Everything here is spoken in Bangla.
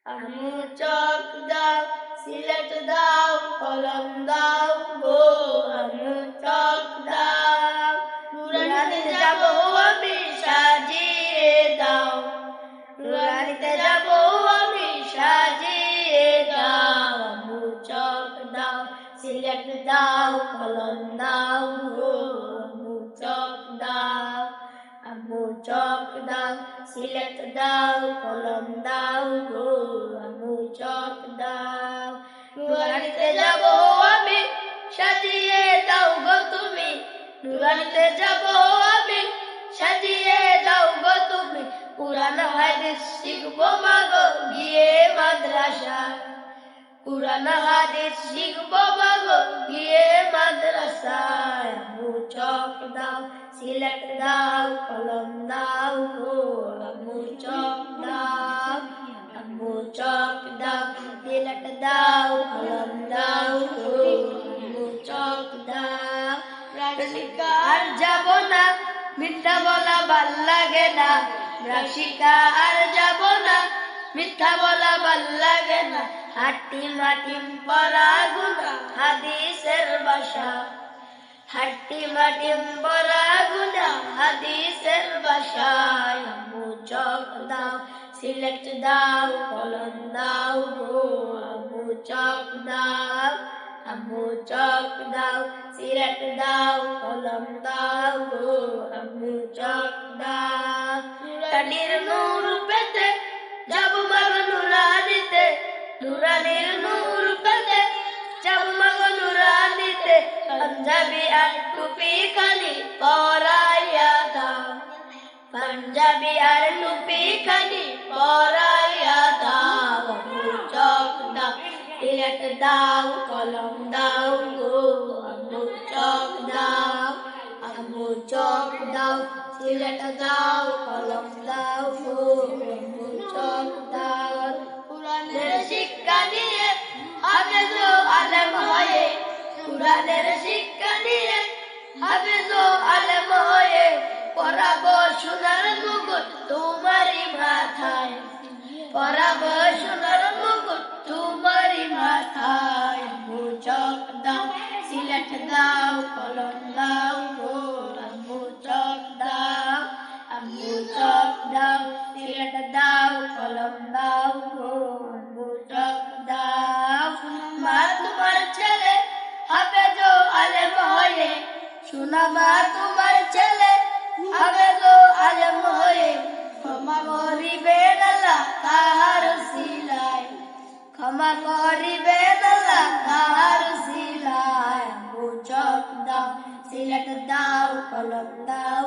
আমু চক দাও, সিলেট দাও, কলম দাও গো। আমু চক দাও, নুরানিতে যাবো আমি সাজিয়ে দাও। নুরানিতে যাবো আমি সাজিয়ে দাও। আমু চক দাও, সিলেট দাও, কলম দাও গো। আমু চক দাও, আমু চক দাও, সিলেট দাও, কলম দাও গো। আমু চক দাও, নুরানিতে যাবো আমি সাজিয়ে দাও গো তুমি। নুরানিতে যাবো আমি সাজিয়ে দাও গো তুমি। কুরআন হাদিস শিখবো মাগো গিয়ে মাদ্রাসায়। কুরআন হাদিস শিখবো মাগো গিয়ে মাদ্রাসায়। আমু চক দাও, সিলেট দাও, কলম দাও গো। আমু চক দাও, আমু চক দাও, সিলেট দাও, কলম দাও গো। আমু চক দাও, রাশিকা আর যাব না, মিথ্যা বলা ভাল লাগে না। রাশিকা আর যাব না, মিথ্যা বলা ভাল লাগে না। হাট্টি মাটিম পরা গুনা হাদিসের ভাষা। হাট্টি মাটিম পরা গুনা হাদিসের ভাষায়। আমু চক দাও, সিলেট দাও, কলম দাও গো। আমু চক দাও, আমু চক দাও, সিলেট দাও, কলম দাও গো। আমু চক দাও, নুরানির নূর পেতে যাব মাগো নুরানিতে। নুরানির নূর পেতে যাব মাগো নুরানিতে। পাঞ্জাবি আর টুপি খানি পরাইয়া দাও। পাঞ্জাবি আর টুপি খানি পরাইয়া দাও। আমু চক দাও, সিলেট দাও, কলম দাও গো। আমু চক দাও, আমু চক দাও, সিলেট দাও, কলম দাও গো। আমু চক দাও, কুরআনের শিক্ষা নিয়ে হাফেজ ও আলেম হয়ে। কুরআনের শিক্ষা নিয়ে হাফেজ ও আলেম হয়ে পরাবো সোনার মুকুট তোমারই মাথায়। পরাবো সোনার মুকুট তোমারই মাথায়। আমু চক দাও, সিলেট দাও, কলম দাও গো। আমু চক দাও, আমু চক দাও, সিলেট দাও, কলম দাও গো। আমু চক দাও, মা তোমার ছেলে হাফেজ ও আলেম হয়ে। শোনা মা তোমার ছেলে হাফেজ ও আলেম হয়ে ক্ষমা করিবেন আল্লাহ তাহার সিলায়। ক্ষমা করিবেন আল্লাহ তাহার সিলায়। আমু চক দাও, সিলেট দাও, কলম দাও